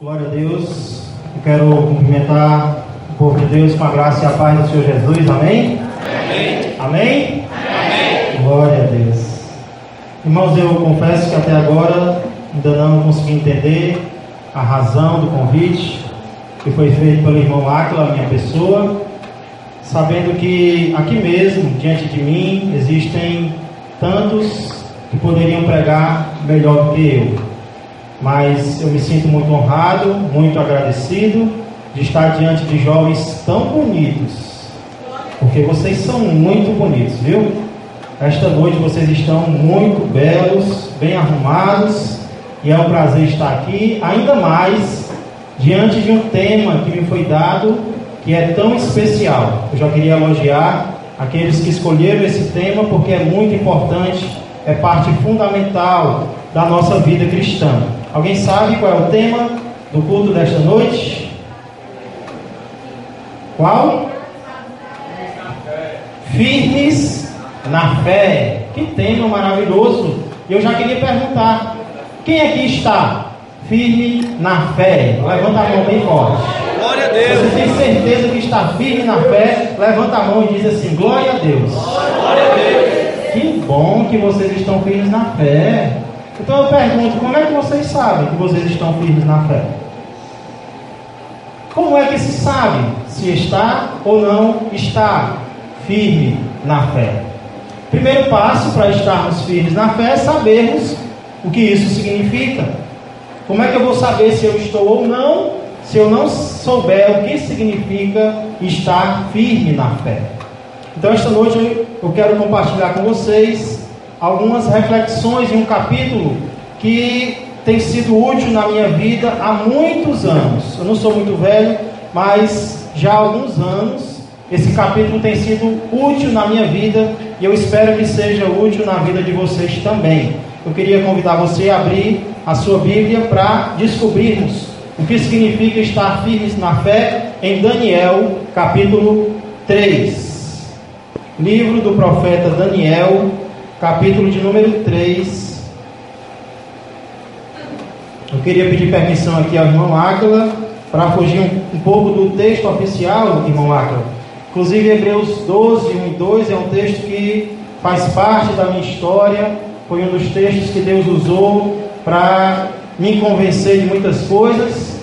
Glória a Deus. Eu quero cumprimentar o povo de Deus com a graça e a paz do Senhor Jesus. Amém? Amém. Amém? Amém. Glória a Deus. Irmãos, eu confesso que até agora ainda não consegui entender a razão do convite que foi feito pelo irmão Áquila, minha pessoa, sabendo que aqui mesmo, diante de mim, existem tantos que poderiam pregar melhor do que eu. Mas eu me sinto muito honrado, muito agradecido de estar diante de jovens tão bonitos, porque vocês são muito bonitos, viu? Esta noite vocês estão muito belos, bem arrumados, e é um prazer estar aqui, ainda mais diante de um tema que me foi dado, que é tão especial. Eu já queria elogiar aqueles que escolheram esse tema, porque é muito importante, é parte fundamental da nossa vida cristã. Alguém sabe qual é o tema do culto desta noite? Qual? Firmes na fé. Que tema maravilhoso! Eu já queria perguntar: quem aqui está firme na fé? Levanta a mão bem forte. Glória a Deus. Você tem certeza que está firme na fé? Levanta a mão e diz assim: glória a Deus. Glória a Deus. Que bom que vocês estão firmes na fé. Então eu pergunto: como é que vocês sabem que vocês estão firmes na fé? Como é que se sabe se está ou não está firme na fé? Primeiro passo para estarmos firmes na fé é sabermos o que isso significa. Como é que eu vou saber se eu estou ou não, se eu não souber o que significa estar firme na fé? Então esta noite eu quero compartilhar com vocês algumas reflexões em um capítulo que tem sido útil na minha vida há muitos anos. Eu não sou muito velho, mas já há alguns anos esse capítulo tem sido útil na minha vida e eu espero que seja útil na vida de vocês também. Eu queria convidar você a abrir a sua Bíblia para descobrirmos o que significa estar firmes na fé em Daniel, capítulo 3. Livro do profeta Daniel, capítulo de número 3. Eu queria pedir permissão aqui ao irmão Áquila para fugir um pouco do texto oficial, irmão Áquila. Inclusive Hebreus 12, 1 e 2 é um texto que faz parte da minha história. Foi um dos textos que Deus usou para me convencer de muitas coisas.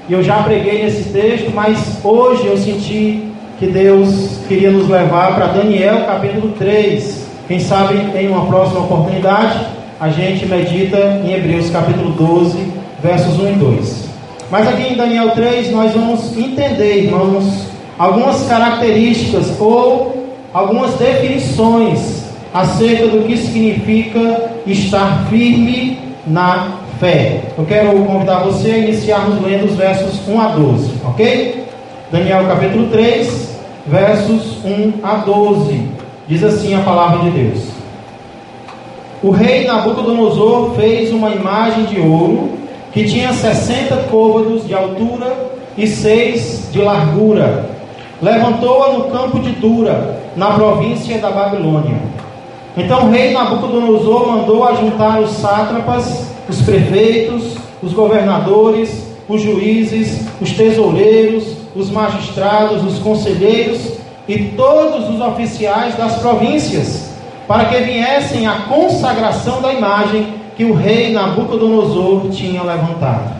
E eu já preguei nesse texto, mas hoje eu senti que Deus queria nos levar para Daniel, capítulo 3. Quem sabe em uma próxima oportunidade a gente medita em Hebreus capítulo 12, versos 1 e 2. Mas aqui em Daniel 3 nós vamos entender, irmãos, algumas características ou algumas definições acerca do que significa estar firme na fé. Eu quero convidar você a iniciarmos lendo os versos 1 a 12, ok? Daniel capítulo 3, versos 1 a 12. Diz assim a palavra de Deus: O rei Nabucodonosor fez uma imagem de ouro que tinha 60 côvados de altura e 6 de largura. Levantou-a no campo de Dura, na província da Babilônia. Então o rei Nabucodonosor mandou ajuntar os sátrapas, os prefeitos, os governadores, os juízes, os tesoureiros, os magistrados, os conselheiros e todos os oficiais das províncias, para que viessem à consagração da imagem que o rei Nabucodonosor tinha levantado.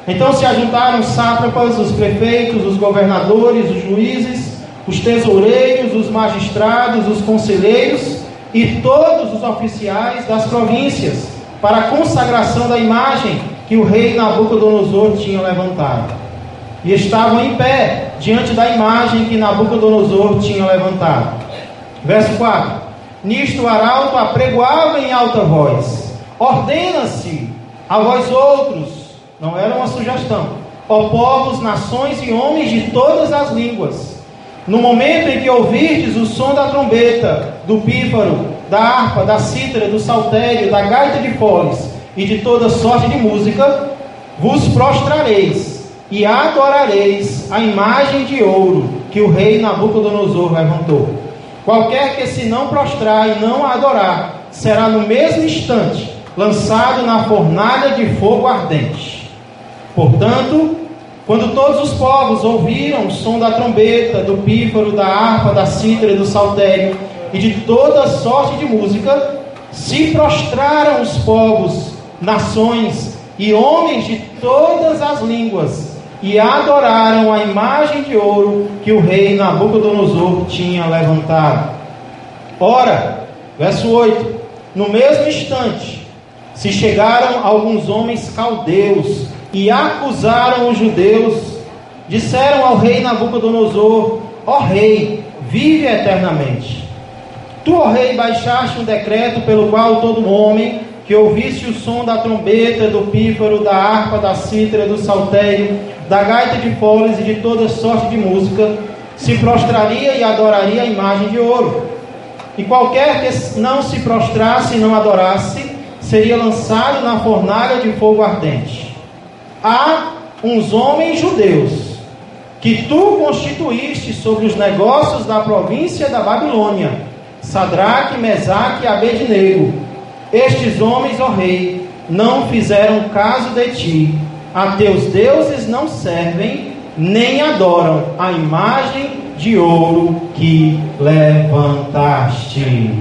Então se ajuntaram os sátrapas, os prefeitos, os governadores, os juízes, os tesoureiros, os magistrados, os conselheiros e todos os oficiais das províncias, para a consagração da imagem que o rei Nabucodonosor tinha levantado. E estavam em pé diante da imagem que Nabucodonosor tinha levantado. Verso 4: Nisto o arauto apregoava em alta voz: Ordena-se a vós outros, não era uma sugestão, ó povos, nações e homens de todas as línguas, no momento em que ouvirdes o som da trombeta, do pífaro, da harpa, da cítara, do saltério, da gaita de foles e de toda sorte de música, vos prostrareis e adorareis a imagem de ouro que o rei Nabucodonosor levantou. Qualquer que se não prostrar e não a adorar, será no mesmo instante lançado na fornalha de fogo ardente. Portanto, quando todos os povos ouviram o som da trombeta, do pífaro, da harpa, da cítara e do saltério e de toda sorte de música, se prostraram os povos, nações e homens de todas as línguas e adoraram a imagem de ouro que o rei Nabucodonosor tinha levantado. Ora, verso 8: no mesmo instante se chegaram alguns homens caldeus e acusaram os judeus. Disseram ao rei Nabucodonosor: ó rei, vive eternamente. Tu, ó rei, baixaste um decreto pelo qual todo homem que ouvisse o som da trombeta, do pífaro, da harpa, da cítara, do saltério, da gaita de foles e de toda sorte de música, se prostraria e adoraria a imagem de ouro. E qualquer que não se prostrasse e não adorasse, seria lançado na fornalha de fogo ardente. Há uns homens judeus que tu constituíste sobre os negócios da província da Babilônia, Sadraque, Mesaque e Abednego. Estes homens, ó rei, não fizeram caso de ti. A teus deuses não servem, nem adoram a imagem de ouro que levantaste.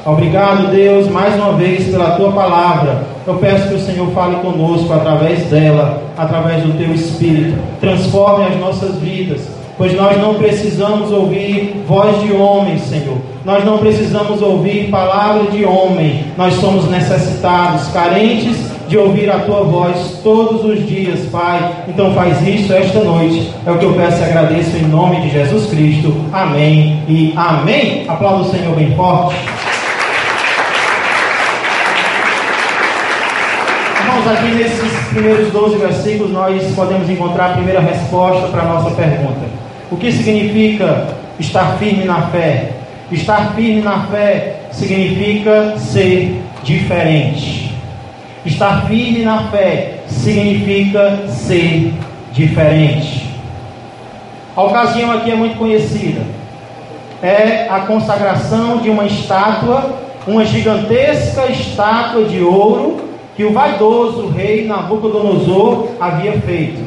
Obrigado, Deus, mais uma vez pela tua palavra. Eu peço que o Senhor fale conosco através dela, através do teu Espírito. Transforme as nossas vidas, pois nós não precisamos ouvir voz de homem, Senhor. Nós não precisamos ouvir palavra de homem. Nós somos necessitados, carentes de ouvir a tua voz todos os dias, Pai. Então faz isso esta noite. É o que eu peço e agradeço em nome de Jesus Cristo. Amém e amém. Aplauda o Senhor bem forte. Irmãos, aqui nesses primeiros 12 versículos nós podemos encontrar a primeira resposta para a nossa pergunta. O que significa estar firme na fé? Estar firme na fé significa ser diferente. Estar firme na fé significa ser diferente. A ocasião aqui é muito conhecida. É a consagração de uma estátua, uma gigantesca estátua de ouro que o vaidoso rei Nabucodonosor havia feito.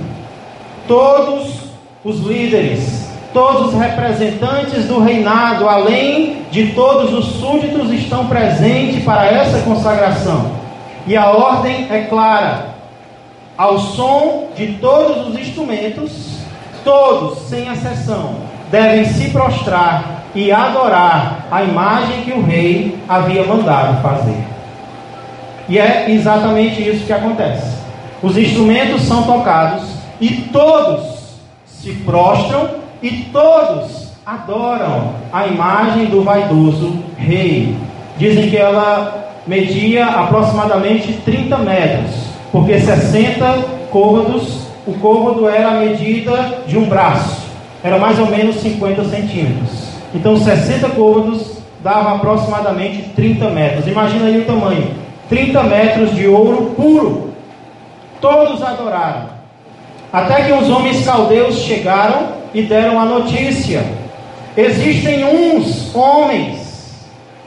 Todos os líderes, todos os representantes do reinado, além de todos os súditos, estão presentes para essa consagração. E a ordem é clara: ao som de todos os instrumentos, todos, sem exceção, devem se prostrar e adorar a imagem que o rei havia mandado fazer. E é exatamente isso que acontece. Os instrumentos são tocados e todos se prostram e todos adoram a imagem do vaidoso rei. Dizem que ela media aproximadamente 30 metros, porque 60 côvados, o côvado era a medida de um braço, era mais ou menos 50 centímetros. Então 60 côvados dava aproximadamente 30 metros. Imagina aí o tamanho: 30 metros de ouro puro. Todos adoraram, até que os homens caldeus chegaram e deram a notícia: existem uns homens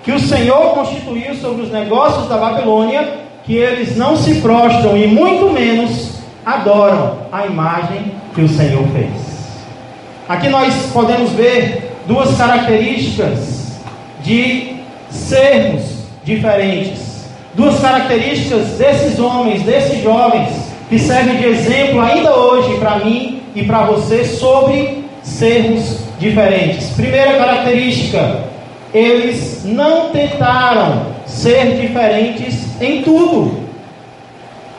que o Senhor constituiu sobre os negócios da Babilônia, que eles não se prostram e muito menos adoram a imagem que o Senhor fez. Aqui nós podemos ver duas características de sermos diferentes. Duas características desses homens, desses jovens, que servem de exemplo ainda hoje para mim e para você sobre sermos diferentes. Primeira característica: eles não tentaram ser diferentes em tudo.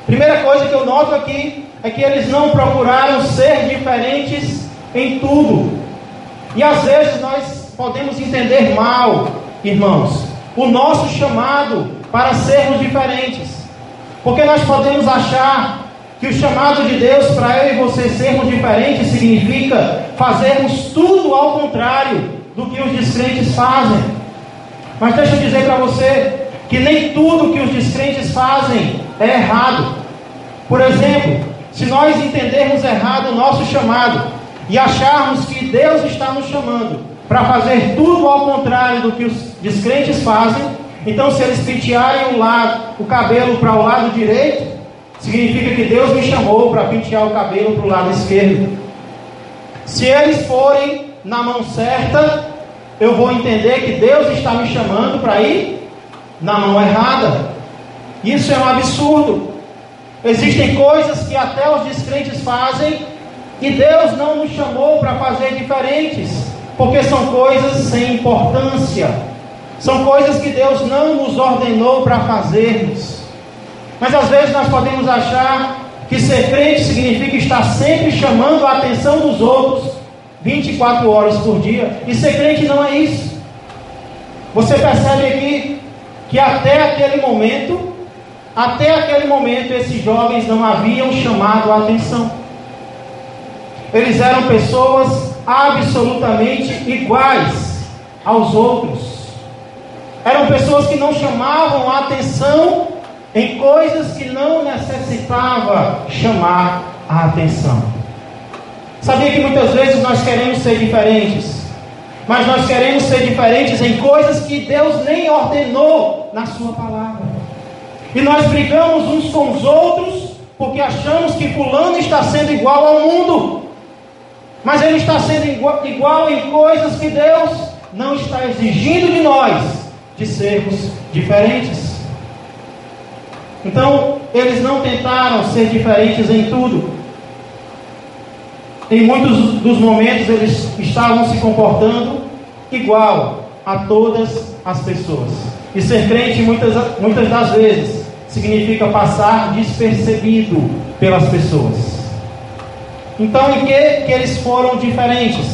Primeira coisa que eu noto aqui é que eles não procuraram ser diferentes em tudo. E às vezes nós podemos entender mal, irmãos, o nosso chamado para sermos diferentes, porque nós podemos achar que o chamado de Deus para eu e você sermos diferentes significa fazermos tudo ao contrário do que os descrentes fazem. Mas deixa eu dizer para você que nem tudo que os descrentes fazem é errado. Por exemplo, se nós entendermos errado o nosso chamado e acharmos que Deus está nos chamando para fazer tudo ao contrário do que os descrentes fazem, então se eles pentearem o cabelo para o lado direito, se significa que Deus me chamou para pentear o cabelo para o lado esquerdo. Se eles forem na mão certa, eu vou entender que Deus está me chamando para ir na mão errada. Isso é um absurdo. Existem coisas que até os descrentes fazem e Deus não nos chamou para fazer diferentes, porque são coisas sem importância, são coisas que Deus não nos ordenou para fazermos. Mas às vezes nós podemos achar que ser crente significa estar sempre chamando a atenção dos outros 24 horas por dia, e ser crente não é isso. Você percebe aqui que até aquele momento esses jovens não haviam chamado a atenção. Eles eram pessoas absolutamente iguais aos outros. Eram pessoas que não chamavam a atenção em coisas que não necessitava chamar a atenção. Sabia que muitas vezes nós queremos ser diferentes, mas nós queremos ser diferentes em coisas que Deus nem ordenou na sua palavra. E nós brigamos uns com os outros porque achamos que fulano está sendo igual ao mundo, mas ele está sendo igual em coisas que Deus não está exigindo de nós, de sermos diferentes. Então, eles não tentaram ser diferentes em tudo. Em muitos dos momentos, eles estavam se comportando igual a todas as pessoas. E ser crente, muitas das vezes, significa passar despercebido pelas pessoas. Então, em que eles foram diferentes?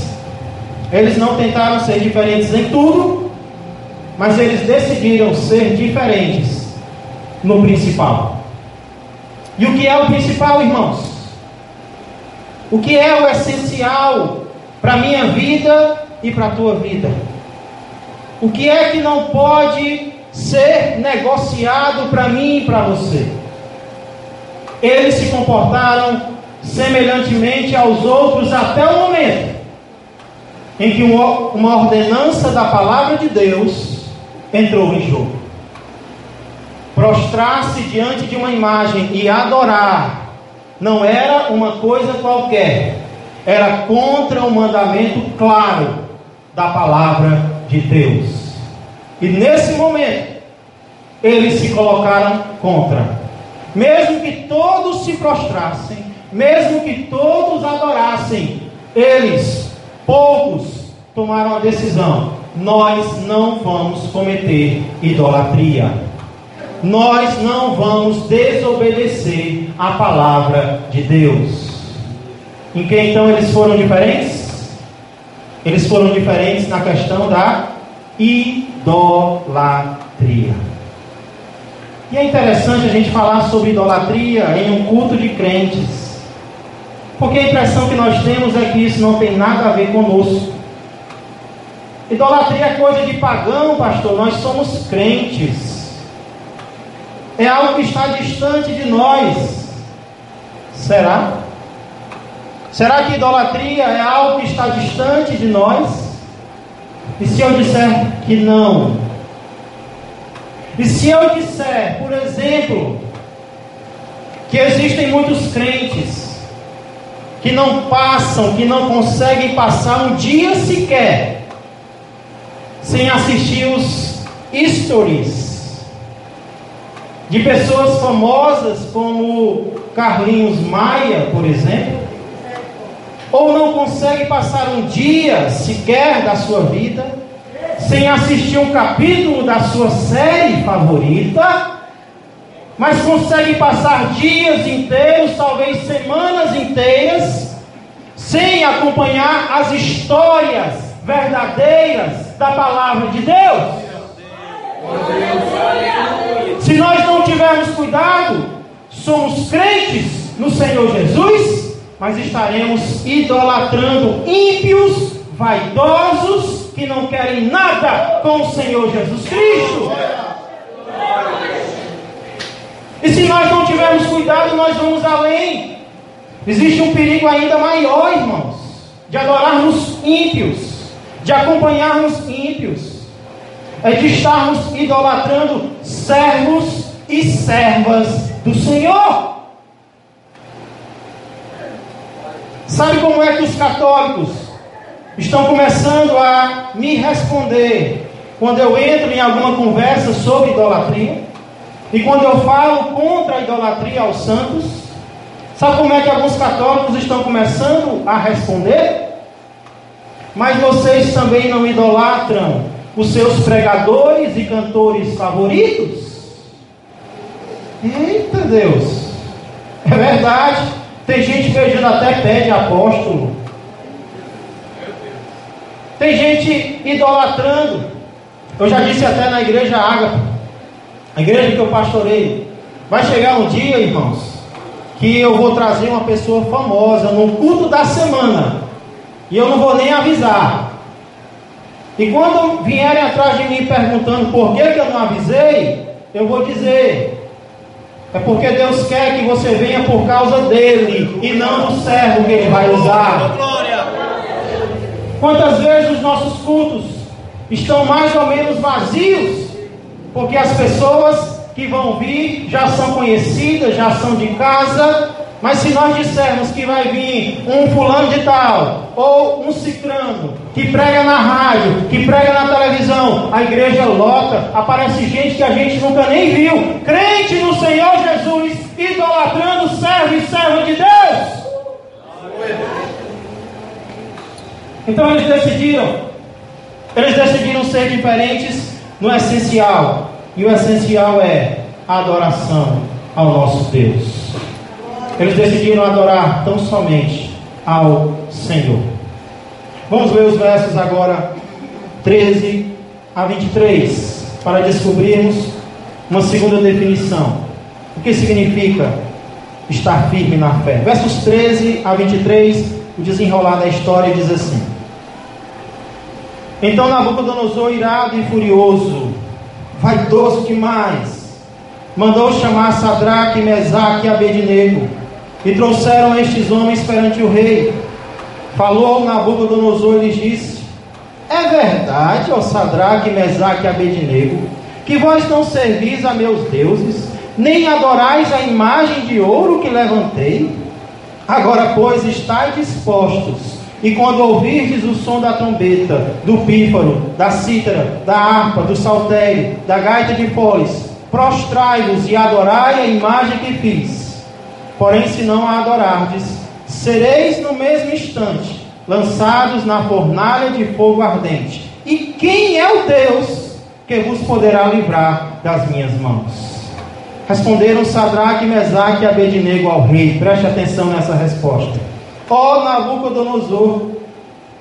Eles não tentaram ser diferentes em tudo, mas eles decidiram ser diferentes no principal. E o que é o principal, irmãos? O que é o essencial para a minha vida e para a tua vida? O que é que não pode ser negociado para mim e para você? Eles se comportaram semelhantemente aos outros até o momento em que uma ordenança da palavra de Deus entrou em jogo. Prostrar-se diante de uma imagem e adorar não era uma coisa qualquer, era contra o mandamento claro da palavra de Deus. E nesse momento eles se colocaram contra. Mesmo que todos se prostrassem, mesmo que todos adorassem, poucos tomaram a decisão: nós não vamos cometer idolatria. Nós não vamos desobedecer a palavra de Deus. Em que então eles foram diferentes? Eles foram diferentes na questão da idolatria. E é interessante a gente falar sobre idolatria em um culto de crentes, porque a impressão que nós temos é que isso não tem nada a ver conosco. Idolatria é coisa de pagão, pastor. Nós somos crentes. É algo que está distante de nós. Será? Será que idolatria é algo que está distante de nós? E se eu disser que não? E se eu disser, por exemplo, que existem muitos crentes que não conseguem passar um dia sequer sem assistir os stories de pessoas famosas como Carlinhos Maia, por exemplo, ou não consegue passar um dia sequer da sua vida sem assistir um capítulo da sua série favorita, mas consegue passar dias inteiros, talvez semanas inteiras, sem acompanhar as histórias verdadeiras da palavra de Deus? Se nós não tivermos cuidado, somos crentes no Senhor Jesus, mas estaremos idolatrando ímpios, vaidosos, que não querem nada com o Senhor Jesus Cristo. E se nós não tivermos cuidado, nós vamos além. Existe um perigo ainda maior, irmãos, de adorarmos ímpios, de acompanharmos ímpios. É de estarmos idolatrando servos e servas do Senhor. Sabe como é que os católicos estão começando a me responder quando eu entro em alguma conversa sobre idolatria? E quando eu falo contra a idolatria aos santos? Sabe como é que alguns católicos estão começando a responder? Mas vocês também não idolatram os seus pregadores e cantores favoritos? Eita Deus! É verdade. Tem gente beijando até pé de apóstolo. Tem gente idolatrando. Eu já disse até na igreja Ágape, a igreja que eu pastorei, vai chegar um dia, irmãos, que eu vou trazer uma pessoa famosa no culto da semana, e eu não vou nem avisar. E quando vierem atrás de mim perguntando por que eu não avisei, eu vou dizer: é porque Deus quer que você venha por causa dele e não do servo que ele vai usar. Quantas vezes os nossos cultos estão mais ou menos vazios, porque as pessoas que vão vir já são conhecidas, já são de casa. Mas se nós dissermos que vai vir um fulano de tal, ou um cicrano, que prega na rádio, que prega na televisão, a igreja lota, aparece gente que a gente nunca nem viu, crente no Senhor Jesus, idolatrando servo e serva de Deus. Então eles decidiram ser diferentes no essencial, e o essencial é a adoração ao nosso Deus. Eles decidiram adorar tão somente ao Senhor. Vamos ver os versos agora 13 a 23, para descobrirmos uma segunda definição. O que significa estar firme na fé? Versos 13 a 23, o desenrolar da história diz assim: Então Nabucodonosor, irado e furioso, vaidoso demais, mandou chamar Sadraque, Mesaque e Abednego, e trouxeram estes homens perante o rei. Falou Nabucodonosor e lhes disse: É verdade, ó Sadraque, Mesaque e Abednego, que vós não servis a meus deuses, nem adorais a imagem de ouro que levantei? Agora, pois, estáis dispostos, e quando ouvirdes o som da trombeta, do pífaro, da cítara, da harpa, do saltério, da gaita de foles, prostrai-vos e adorai a imagem que fiz. Porém, se não a adorardes, sereis no mesmo instante lançados na fornalha de fogo ardente. E quem é o Deus que vos poderá livrar das minhas mãos? Responderam Sadraque, Mesaque e Abednego ao rei. Preste atenção nessa resposta. Ó Nabucodonosor,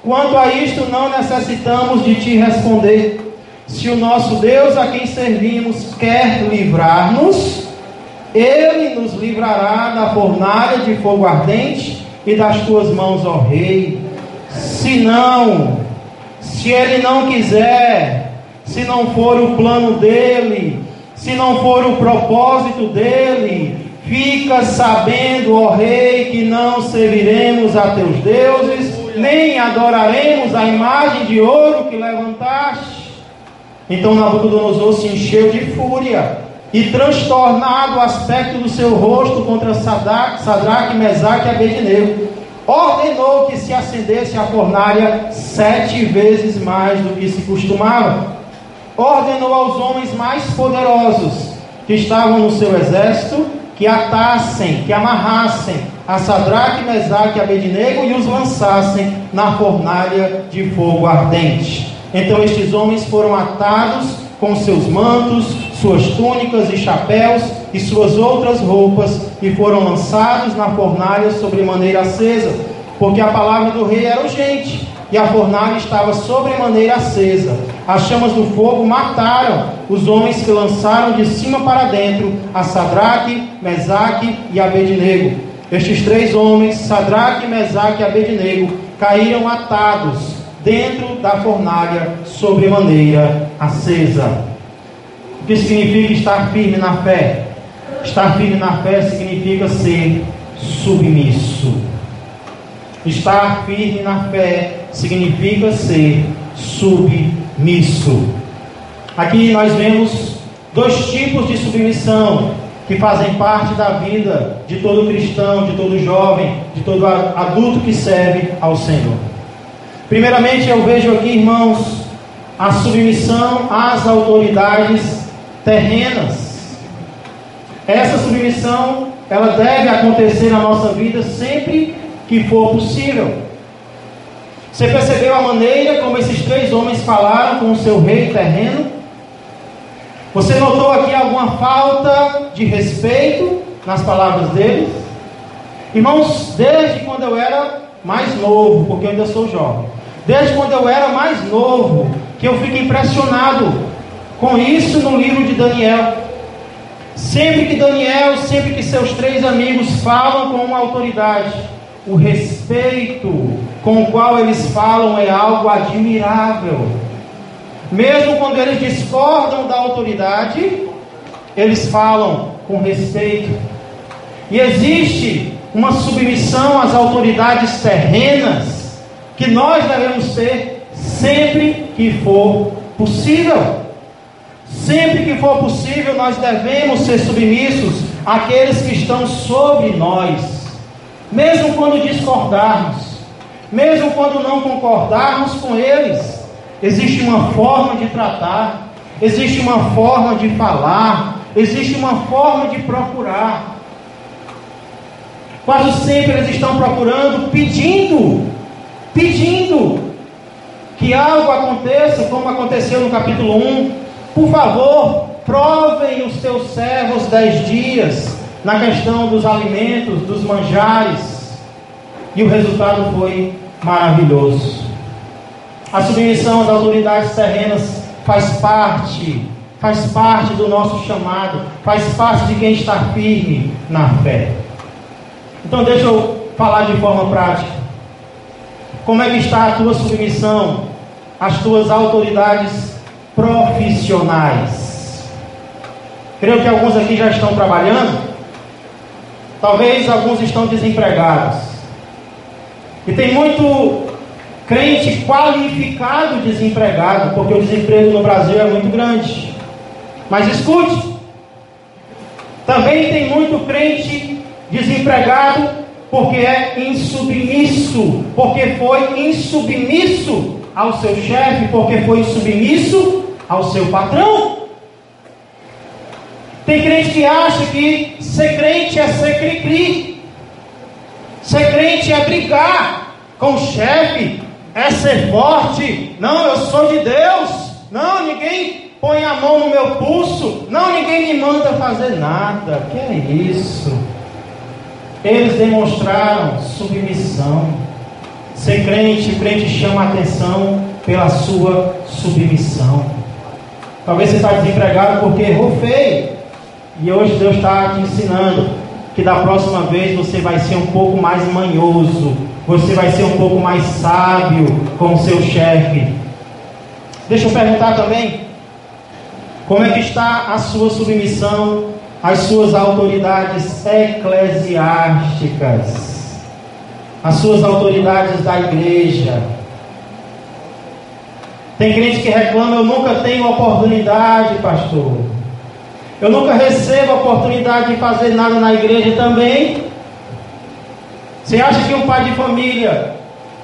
quanto a isto não necessitamos de te responder. Se o nosso Deus a quem servimos quer livrar-nos, ele nos livrará da fornalha de fogo ardente e das tuas mãos, ó rei. Se ele não quiser, se não for o plano dele, se não for o propósito dele, fica sabendo, ó rei, que não serviremos a teus deuses, nem adoraremos a imagem de ouro que levantaste. Então Nabucodonosor se encheu de fúria, e transtornado o aspecto do seu rosto contra Sadraque, Mesaque e Abednego, ordenou que se acendesse a fornalha 7 vezes mais do que se costumava. Ordenou aos homens mais poderosos que estavam no seu exército que atassem, que amarrassem a Sadraque, Mesaque e Abednego e os lançassem na fornalha de fogo ardente. Então estes homens foram atados com seus mantos, suas túnicas e chapéus e suas outras roupas, e foram lançados na fornalha sobremaneira acesa, porque a palavra do rei era urgente, e a fornalha estava sobremaneira acesa. As chamas do fogo mataram os homens que lançaram de cima para dentro a Sadraque, Mesaque e Abednego. Estes 3 homens, Sadraque, Mesaque e Abednego, caíram atados dentro da fornalha sobremaneira acesa. O que significa estar firme na fé? Estar firme na fé significa ser submisso. Estar firme na fé significa ser submisso. Aqui nós vemos 2 tipos de submissão. que fazem parte da vida de todo cristão, de todo jovem, de todo adulto que serve ao Senhor. Primeiramente, eu vejo aqui, irmãos, a submissão às autoridades terrenas. Essa submissão, ela deve acontecer na nossa vida sempre que for possível. Você percebeu a maneira como esses 3 homens falaram com o seu rei terreno? Você notou aqui alguma falta de respeito nas palavras deles? Irmãos, desde quando eu era mais novo, porque eu ainda sou jovem, desde quando eu era mais novo, que eu fico impressionado com isso no livro de Daniel. Sempre que seus 3 amigos falam com uma autoridade, o respeito com o qual eles falam é algo admirável. Mesmo quando eles discordam da autoridade, eles falam com respeito. E existe uma submissão às autoridades terrenas que nós devemos ter sempre que for possível. Sempre que for possível, nós devemos ser submissos àqueles que estão sobre nós. Mesmo quando discordarmos, mesmo quando não concordarmos com eles, existe uma forma de tratar, existe uma forma de falar, existe uma forma de procurar. Quase sempre eles estão procurando, pedindo que algo aconteça, como aconteceu no capítulo 1. Por favor, provem os teus servos 10 dias na questão dos alimentos, dos manjares. E o resultado foi maravilhoso. A submissão às autoridades terrenas faz parte do nosso chamado, faz parte de quem está firme na fé. Então deixa eu falar de forma prática. Como é que está a tua submissão às tuas autoridades profissionais? Creio que alguns aqui já estão trabalhando. Talvez alguns estão desempregados. E tem muito crente qualificado desempregado, porque o desemprego no Brasil é muito grande. Mas escute, também tem muito crente desempregado porque é insubmisso, porque foi insubmisso ao seu chefe, porque foi insubmisso ao seu patrão. Tem crente que acha que ser crente é ser cri-cri, ser crente é brigar com o chefe, é ser forte. Não, eu sou de Deus. Não, ninguém põe a mão no meu pulso. Não, ninguém me manda fazer nada. Que é isso? Eles demonstraram submissão. Ser crente chama a atenção pela sua submissão. Talvez você está desempregado porque errou feio. E hoje Deus está te ensinando que da próxima vez você vai ser um pouco mais manhoso, você vai ser um pouco mais sábio com o seu chefe. Deixa eu perguntar também, como é que está a sua submissão às suas autoridades eclesiásticas, às suas autoridades da igreja? Tem crente que reclama: eu nunca tenho oportunidade, pastor. Eu nunca recebo a oportunidade de fazer nada na igreja também. Você acha que um pai de família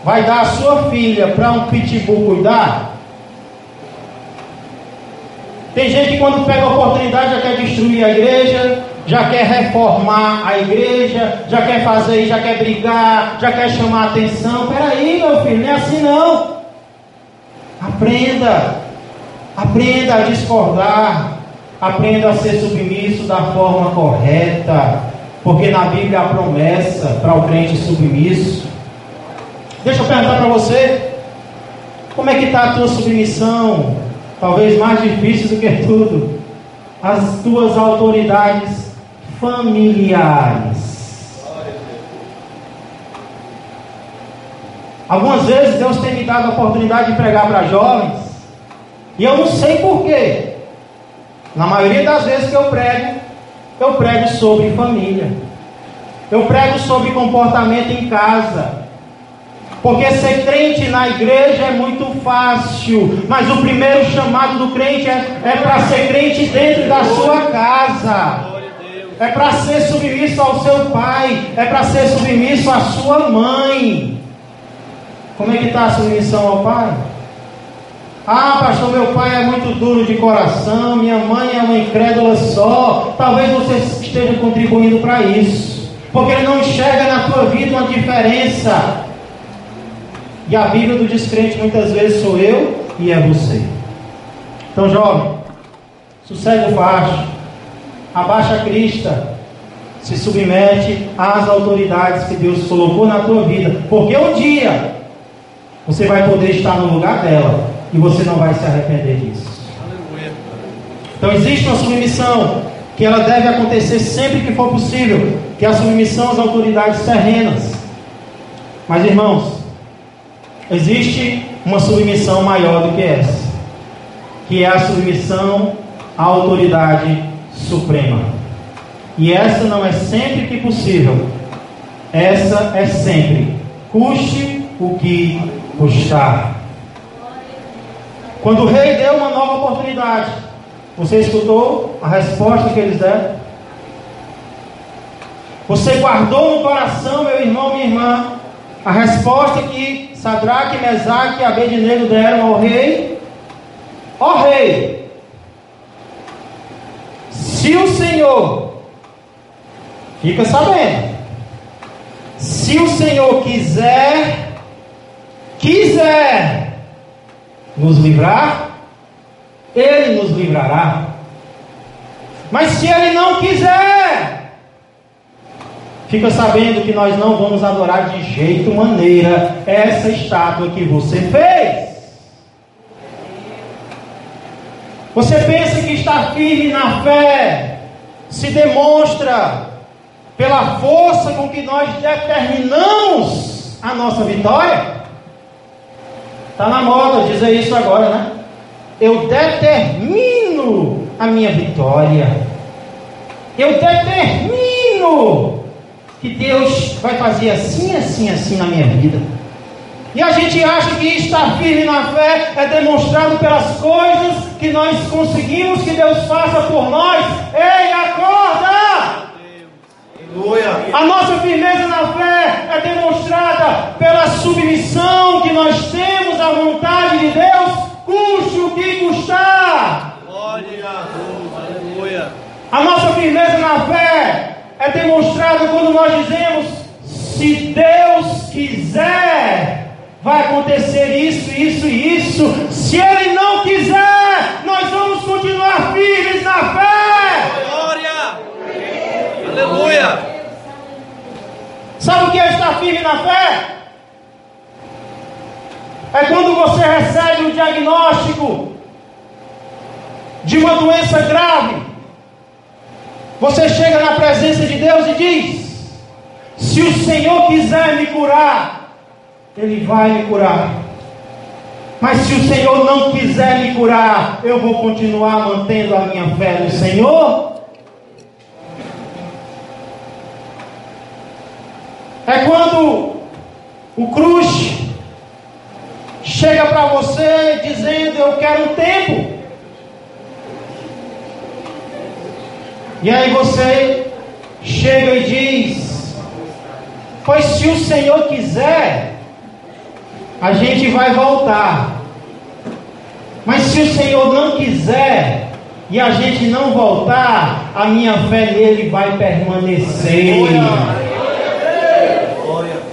vai dar a sua filha para um pitbull cuidar? Tem gente que quando pega a oportunidade já quer destruir a igreja, já quer reformar a igreja, já quer fazer, já quer brigar, já quer chamar a atenção. Peraí, meu filho, não é assim não. Aprenda a discordar, aprenda a ser submisso da forma correta, porque na Bíblia há promessa para o crente submisso. Deixa eu perguntar para você, como é que está a tua submissão? Talvez mais difícil do que tudo, as tuas autoridades familiares. Algumas vezes Deus tem me dado a oportunidade de pregar para jovens, e eu não sei porquê. Na maioria das vezes que eu prego sobre família, eu prego sobre comportamento em casa, porque ser crente na igreja é muito fácil, mas o primeiro chamado do crente é para ser crente dentro da sua casa. é para ser submisso ao seu pai, é para ser submisso à sua mãe. Como é que está a submissão ao pai? Ah, pastor, meu pai é muito duro de coração, minha mãe é uma incrédula só. Talvez você esteja contribuindo para isso, porque ele não enxerga na tua vida uma diferença. E a Bíblia do descrente muitas vezes sou eu e é você. Então, jovem, sossega o facho, abaixa a crista, se submete às autoridades que Deus colocou na tua vida, porque um dia você vai poder estar no lugar dela e você não vai se arrepender disso. Então existe uma submissão que ela deve acontecer sempre que for possível, que é a submissão às autoridades terrenas. Mas, irmãos, existe uma submissão maior do que essa, que é a submissão à autoridade suprema. E essa não é sempre que possível, essa é sempre, custe o que custar. Quando o rei deu uma nova oportunidade, você escutou a resposta que eles deram? Você guardou no coração, meu irmão, minha irmã, a resposta que Sadraque, Mesaque e Abednego deram ao rei? Ó rei, se o Senhor, fica sabendo, se o Senhor quiser nos livrar, Ele nos livrará. Mas se Ele não quiser, fica sabendo que nós não vamos adorar de jeito maneira essa estátua que você fez. Você pensa que está firme na fé se demonstra pela força com que nós determinamos a nossa vitória? Está na moda dizer isso agora, né? Eu determino a minha vitória. Eu determino que Deus vai fazer assim, assim, assim na minha vida. E a gente acha que estar firme na fé é demonstrado pelas coisas que nós conseguimos que Deus faça por nós. Ei, acorda! A nossa firmeza na fé é demonstrada pela submissão que nós temos à vontade de Deus, custe o que custar. Glória a Deus, aleluia. A nossa firmeza na fé é demonstrada quando nós dizemos: se Deus quiser, vai acontecer isso, isso e isso. Se Ele não quiser, nós vamos continuar firmes na fé. Glória! Aleluia! Sabe o que é estar firme na fé? É quando você recebe o diagnóstico de uma doença grave. Você chega na presença de Deus e diz: se o Senhor quiser me curar, Ele vai me curar. Mas se o Senhor não quiser me curar, eu vou continuar mantendo a minha fé no Senhor. É quando o cruz chega para você dizendo: eu quero um tempo. E aí você chega e diz: pois se o Senhor quiser, a gente vai voltar. Mas se o Senhor não quiser e a gente não voltar, a minha fé nele vai permanecer.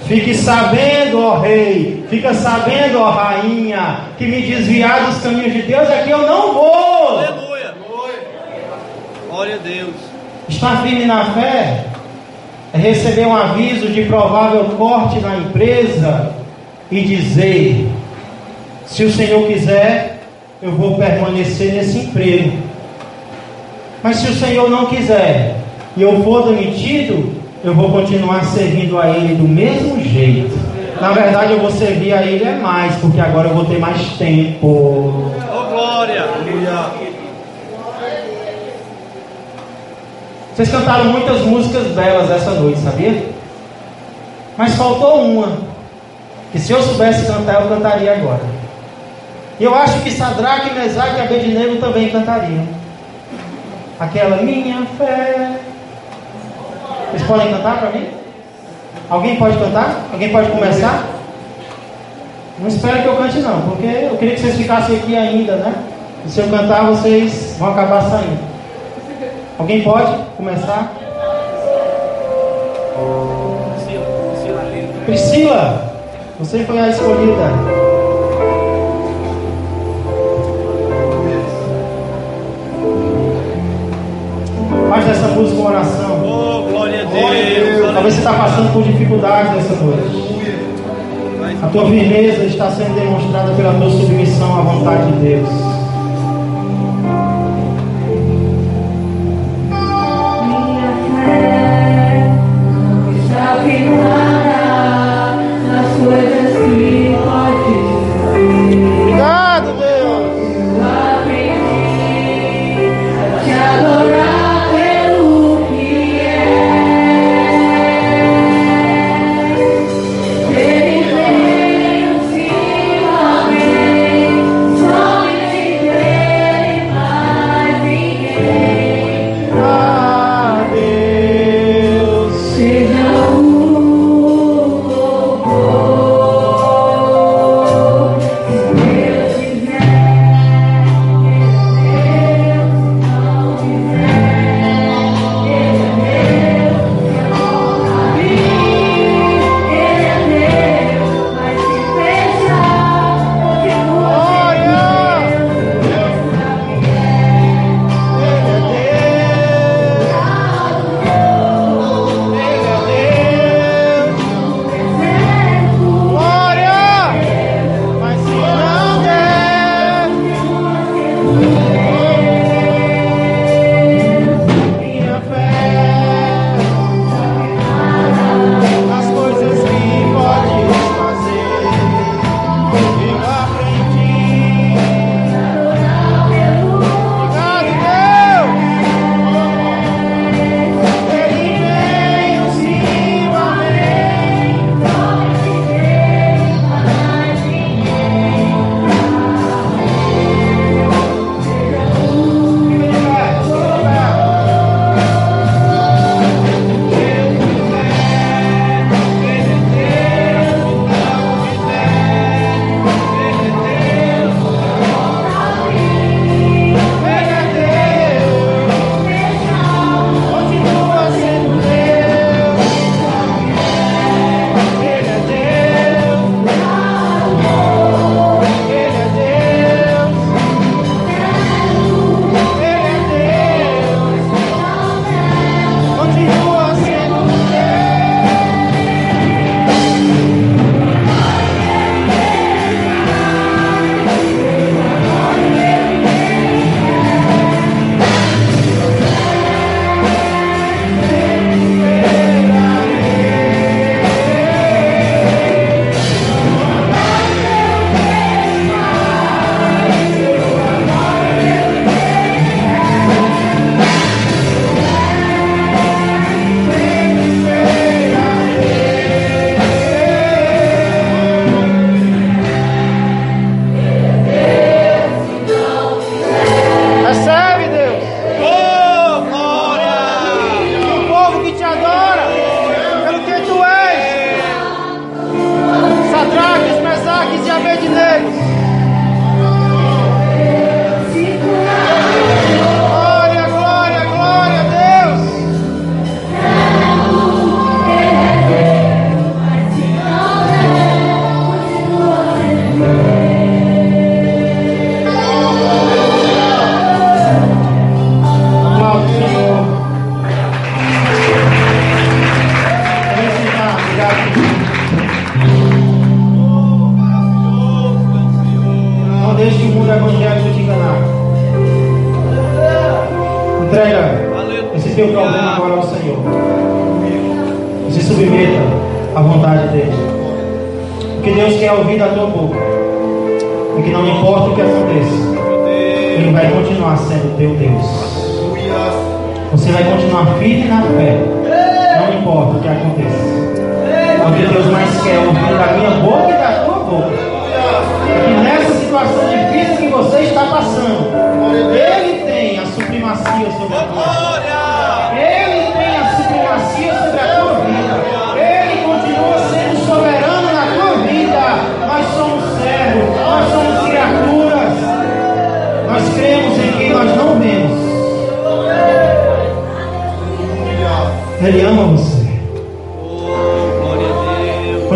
Fique sabendo, ó rei, fica sabendo, ó rainha, que me desviar dos caminhos de Deus é que eu não vou. Aleluia! Glória a Deus. Estar firme na fé é receber um aviso de provável corte na empresa e dizer: se o Senhor quiser, eu vou permanecer nesse emprego. Mas se o Senhor não quiser e eu for demitido, eu vou continuar servindo a Ele do mesmo jeito. Na verdade, eu vou servir a Ele mais, porque agora eu vou ter mais tempo. Oh, glória! Vocês cantaram muitas músicas belas essa noite, sabia? Mas faltou uma, que se eu soubesse cantar, eu cantaria agora. E eu acho que Sadraque, Mesaque e Abednego também cantariam. Aquela: minha fé Vocês podem cantar para mim? Alguém pode cantar? Alguém pode começar? Não espero que eu cante não, porque eu queria que vocês ficassem aqui ainda, né? E se eu cantar, vocês vão acabar saindo. Alguém pode começar? Priscila, você foi a escolhida. Faz dessa música uma oração. Oh, glória a Deus. Talvez você está passando por dificuldades nessa noite. A tua firmeza está sendo demonstrada pela tua submissão à vontade de Deus. Minha fé não está firmada nas coisas que pode fazer. Obrigado, Deus. Eu aprendi a te adorar pelo que é. Entrega esse teu problema agora ao Senhor. E se submeta à vontade dele. Porque Deus quer ouvir da tua boca. E que não importa o que aconteça, Ele vai continuar sendo teu Deus. Você vai continuar firme na fé. Não importa o que aconteça. O que Deus mais quer ouvir da minha boca e da tua boca é que nessa situação difícil que você está passando, Ele tem a supremacia sobre a tua vida. Ele tem a supremacia sobre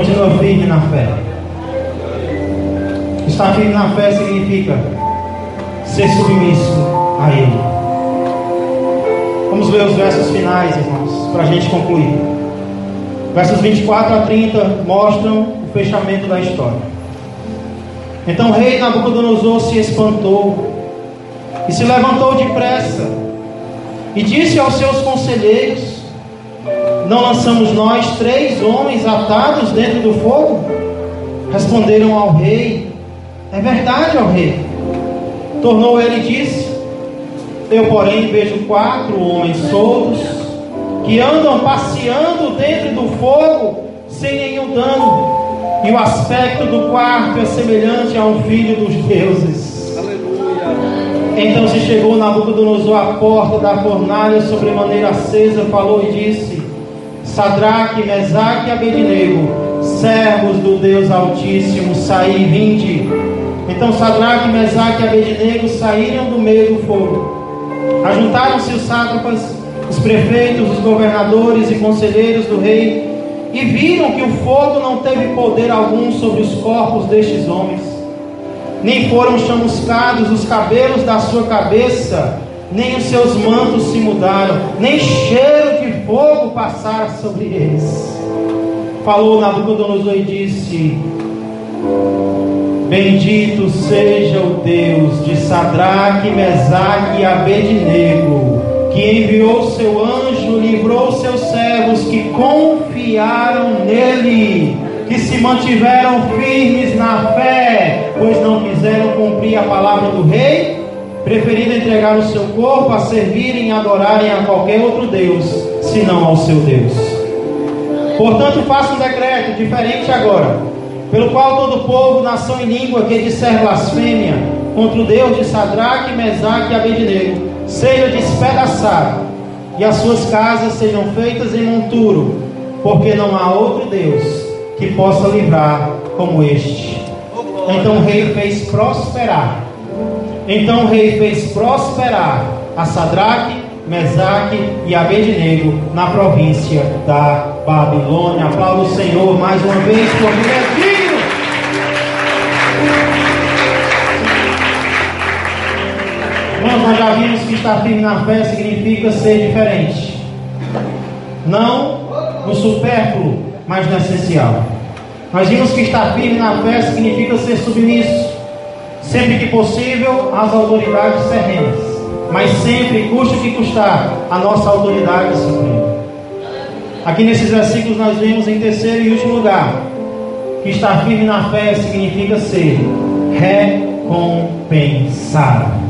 Continua firme na fé. Estar firme na fé significa ser submisso a Ele. Vamos ler os versos finais, irmãos, para a gente concluir. Versos 24 a 30 mostram o fechamento da história. Então o rei Nabucodonosor se espantou e se levantou depressa e disse aos seus conselheiros: não lançamos nós 3 homens atados dentro do fogo? Responderam ao rei: é verdade, ó rei. Tornou ele e disse: eu, porém, vejo 4 homens soltos que andam passeando dentro do fogo sem nenhum dano, e o aspecto do quarto é semelhante a um filho dos deuses. Aleluia. Então se chegou Nabucodonosor à porta da fornalha sobremaneira acesa, falou e disse: Sadraque, Mesaque e Abednego, servos do Deus Altíssimo, saí e vinde. Então Sadraque, Mesaque e Abednego saíram do meio do fogo. Ajuntaram-se os sátrapas, os prefeitos, os governadores e conselheiros do rei, e viram que o fogo não teve poder algum sobre os corpos destes homens, nem foram chamuscados os cabelos da sua cabeça, nem os seus mantos se mudaram, nem cheiro de fogo passara sobre eles. Falou Nabucodonosor e disse: bendito seja o Deus de Sadraque, Mesaque e Abednego, que enviou seu anjo, livrou seus servos que confiaram nele, que se mantiveram firmes na fé, pois não quiseram cumprir a palavra do rei, preferindo entregar o seu corpo a servirem e adorarem a qualquer outro Deus, senão ao seu Deus. Portanto, faça um decreto diferente agora, pelo qual todo o povo, nação e língua que disser blasfêmia contra o Deus de Sadraque, Mesaque e Abednego seja despedaçado, e as suas casas sejam feitas em monturo, porque não há outro Deus que possa livrar como este. Então o rei fez prosperar a Sadraque, Mesaque e Abednego na província da Babilônia. Aplauda o Senhor mais uma vez, porque Ele é digno. Irmãos, nós já vimos que estar firme na fé significa ser diferente, não no supérfluo, mas no essencial. Nós vimos que estar firme na fé significa ser submisso, sempre que possível, às autoridades terrenas, mas sempre, custe o que custar, a nossa autoridade suprema. Aqui nesses versículos nós vemos em terceiro e último lugar que estar firme na fé significa ser recompensado.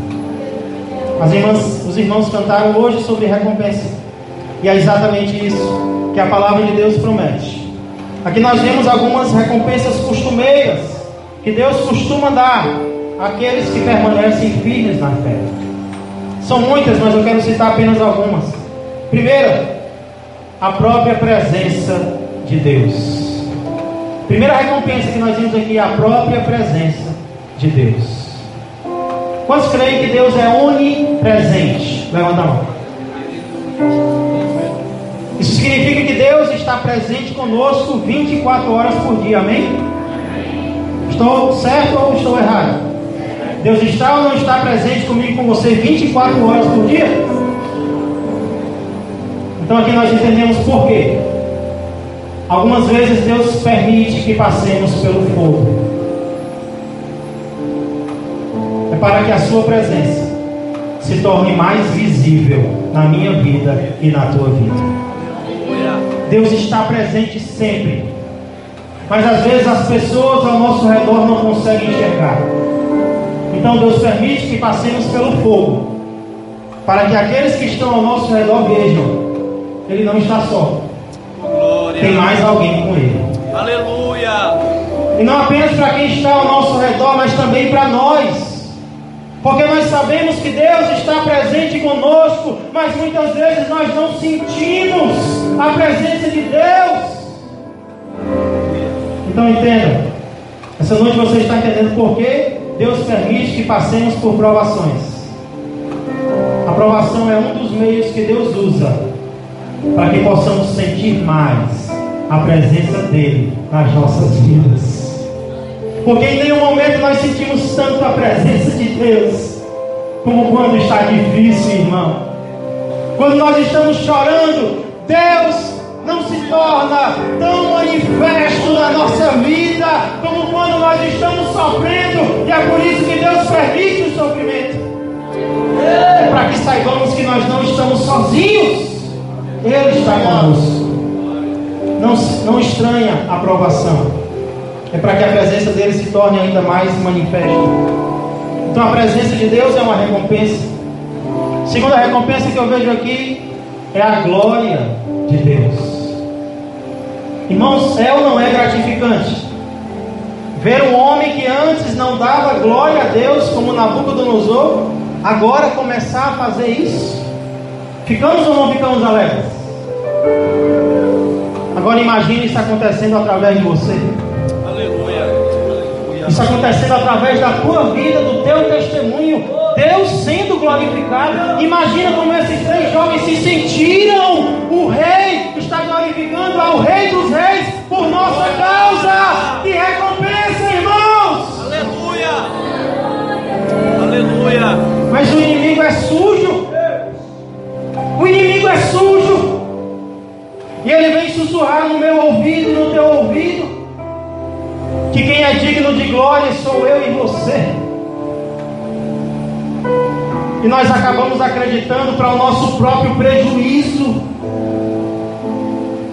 Os irmãos cantaram hoje sobre recompensa, e é exatamente isso que a palavra de Deus promete. Aqui nós vemos algumas recompensas costumeiras que Deus costuma dar àqueles que permanecem firmes na fé. São muitas, mas eu quero citar apenas algumas. Primeira, a própria presença de Deus. Primeira recompensa que nós vimos aqui é a própria presença de Deus. Quantos creem que Deus é onipresente? Levanta a mão. Isso significa que Deus está presente conosco 24 horas por dia, amém? Estou certo ou estou errado? Deus está ou não está presente comigo e com você 24 horas por dia? Então aqui nós entendemos por quê. Algumas vezes Deus permite que passemos pelo fogo. É para que a sua presença se torne mais visível na minha vida e na tua vida. Deus está presente sempre, mas às vezes as pessoas ao nosso redor não conseguem enxergar. Então Deus permite que passemos pelo fogo, para que aqueles que estão ao nosso redor vejam: Ele não está só, tem mais alguém com Ele. Aleluia! E não apenas para quem está ao nosso redor, mas também para nós. Porque nós sabemos que Deus está presente conosco, mas muitas vezes nós não sentimos a presença de Deus. Então entenda, essa noite você está entendendo por que Deus permite que passemos por provações. A provação é um dos meios que Deus usa para que possamos sentir mais a presença dele nas nossas vidas. Porque em nenhum momento nós sentimos tanto a presença de Deus como quando está difícil, irmão. Quando nós estamos chorando, Deus não se torna tão manifesto na nossa vida como quando nós estamos sofrendo. E é por isso que Deus permite o sofrimento, para que saibamos que nós não estamos sozinhos. Ele está conosco. Não estranha a provação, é para que a presença dele se torne ainda mais manifesta. Então a presença de Deus é uma recompensa. Segunda recompensa que eu vejo aqui é a glória de Deus. Irmãos, é ou não é gratificante ver um homem que antes não dava glória a Deus, como Nabucodonosor, agora começar a fazer isso? Ficamos ou não ficamos alegres? Agora imagine isso acontecendo através de você. Aleluia. Isso acontecendo através da tua vida, do teu testemunho, Deus sendo glorificado. Imagina como esses 3 jovens se sentiram. O rei está glorificando ao Rei dos Reis por nossa causa. Que recompensa, irmãos! Aleluia! Aleluia! Mas o inimigo é sujo. O inimigo é sujo. E ele vem sussurrar no meu ouvido, no teu ouvido, que quem é digno de glória sou eu e você. E nós acabamos acreditando para o nosso próprio prejuízo.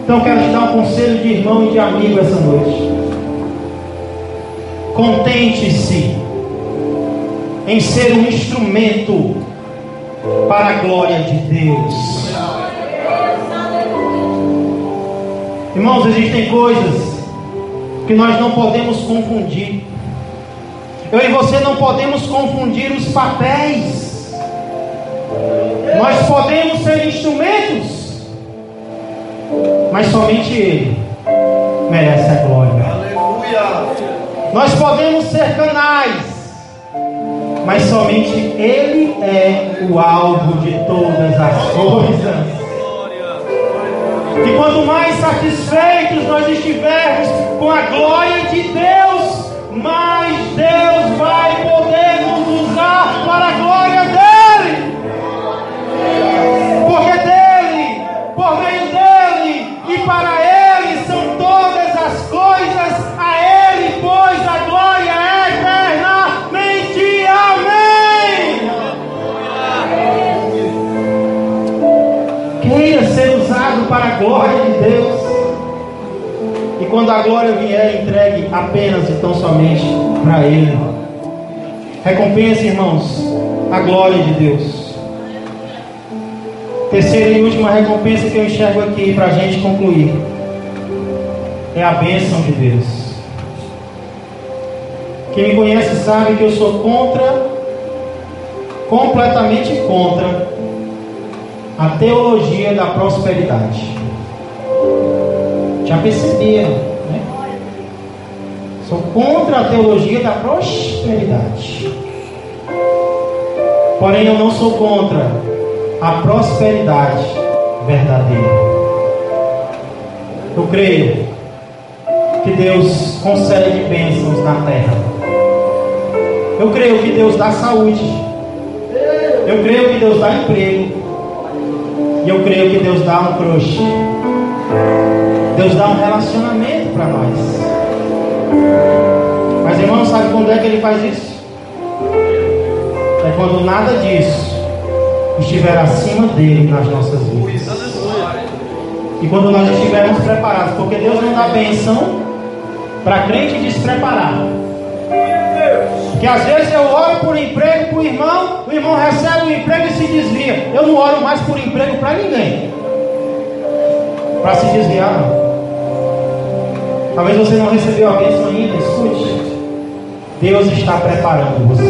Então eu quero te dar um conselho de irmão e de amigo essa noite. Contente-se em ser um instrumento para a glória de Deus. Irmãos, existem coisas que nós não podemos confundir. Eu e você não podemos confundir os papéis. Nós podemos ser instrumentos, mas somente Ele merece a glória. Aleluia! Nós podemos ser canais, mas somente Ele é o alvo de todas as coisas. E quanto mais satisfeitos nós estivermos com a glória de Deus, mais Deus vai poder nos usar para a glória dEle. Porque dEle, por meio dEle e para Ele são todas as coisas. A Ele, pois, a glória eternamente. Amém. Queira ser usado para a glória de Deus. E quando a glória vier, entregue apenas e tão somente para Ele. Recompense, irmãos, a glória de Deus. Terceira e última recompensa que eu enxergo aqui para a gente concluir é a bênção de Deus. Quem me conhece sabe que eu sou completamente contra a teologia da prosperidade. Já perceberam, né? Sou contra a teologia da prosperidade. Porém, eu não sou contra a prosperidade verdadeira. Eu creio que Deus concede bênçãos na terra. Eu creio que Deus dá saúde. Eu creio que Deus dá emprego. E eu creio que Deus dá um crush. Deus dá um relacionamento para nós. Mas, irmão, sabe quando é que Ele faz isso? É quando nada disso estiver acima dEle nas nossas vidas. E quando nós estivermos preparados. Porque Deus não dá bênção para crente despreparado. Porque às vezes eu oro por emprego para o irmão recebe o emprego e se desvia. Eu não oro mais por emprego para ninguém, para se desviar, não. Talvez você não recebeu a bênção ainda. Escute, Deus está preparando você.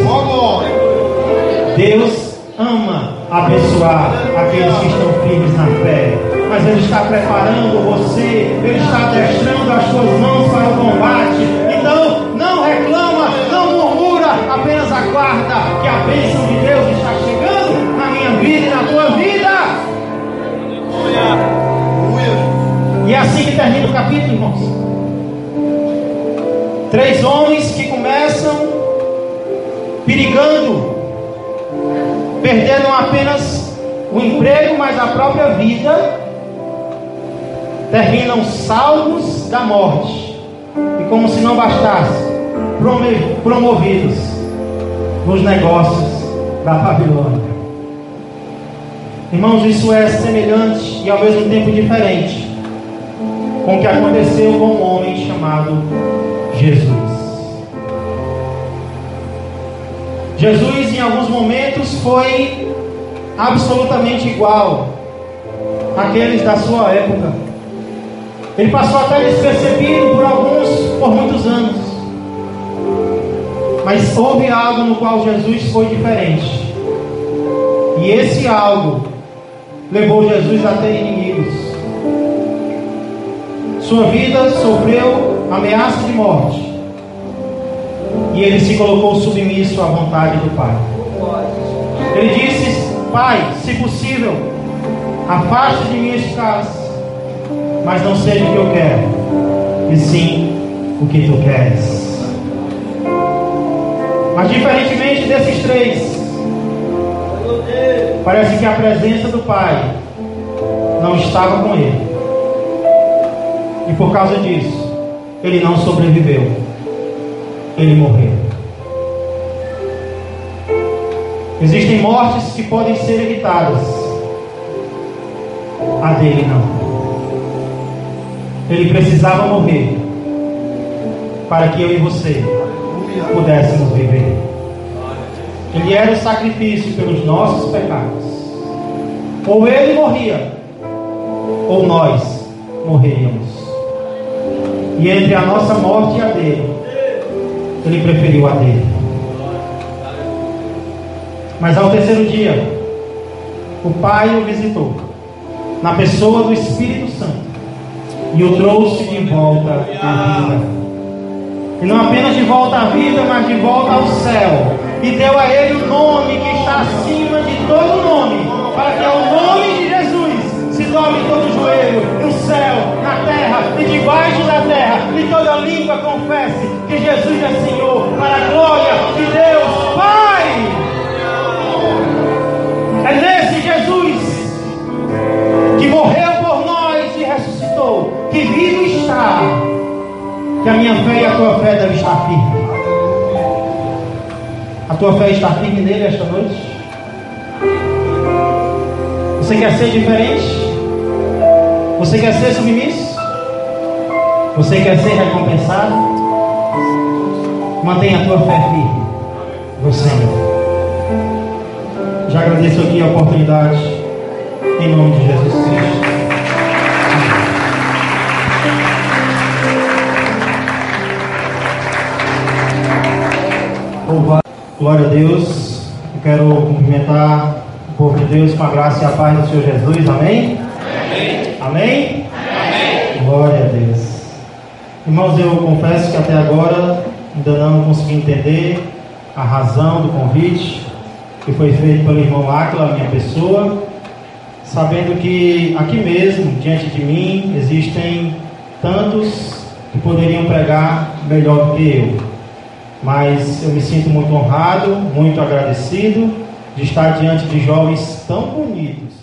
Deus ama abençoar aqueles que estão firmes na fé, mas Ele está preparando você. Ele está adestrando as suas mãos para o combate. Então não reclama, não murmura, apenas aguarda que a bênção de Deus está chegando na minha vida e na tua vida. E é assim que termina o capítulo. 3 homens que começam perigando, perderam apenas o emprego, mas a própria vida, terminam salvos da morte, e como se não bastasse, promovidos nos negócios da Babilônia. Irmãos, isso é semelhante e ao mesmo tempo diferente com o que aconteceu com um homem chamado Jesus. Jesus, em alguns momentos, foi absolutamente igual àqueles da sua época. Ele passou até despercebido por muitos anos. Mas houve algo no qual Jesus foi diferente. E esse algo levou Jesus a ter inimigos. Sua vida sofreu ameaça de morte. E ele se colocou submisso à vontade do Pai. Ele disse: Pai, se possível, afaste de mim este cálice, mas não seja o que eu quero, e sim o que tu queres. Mas diferentemente desses 3, parece que a presença do Pai não estava com ele. E por causa disso, ele não sobreviveu. Ele morreu. Existem mortes que podem ser evitadas. A dele não. Ele precisava morrer para que eu e você pudéssemos viver. Ele era o sacrifício pelos nossos pecados. Ou ele morria, ou nós morreríamos. E entre a nossa morte e a dele, ele preferiu a dele. Mas ao terceiro dia, o Pai o visitou na pessoa do Espírito Santo e o trouxe de volta à vida. E não apenas de volta à vida, mas de volta ao céu. E deu a ele o nome que está acima de todo nome, para que ao nome de Jesus se dobre todo joelho, no céu, na terra e debaixo da terra, e toda língua confesse que Jesus é Senhor, para a glória de Deus Pai. É nesse Jesus que morreu por nós e ressuscitou, que vivo está, que a minha fé e a tua fé devem estar firme. A tua fé está firme nele esta noite? Você quer ser diferente? Você quer ser submisso? Você quer ser recompensado? Mantenha a tua fé firme no Senhor. Já agradeço aqui a oportunidade, em nome de Jesus Cristo. Glória a Deus. Eu quero cumprimentar o povo de Deus com a graça e a paz do Senhor Jesus. Amém? Amém? Amém? Amém. Glória a Deus. Irmãos, eu confesso que até agora ainda não consegui entender a razão do convite que foi feito pelo irmão Áquila, minha pessoa, sabendo que aqui mesmo, diante de mim, existem tantos que poderiam pregar melhor do que eu. Mas eu me sinto muito honrado, muito agradecido de estar diante de jovens tão bonitos,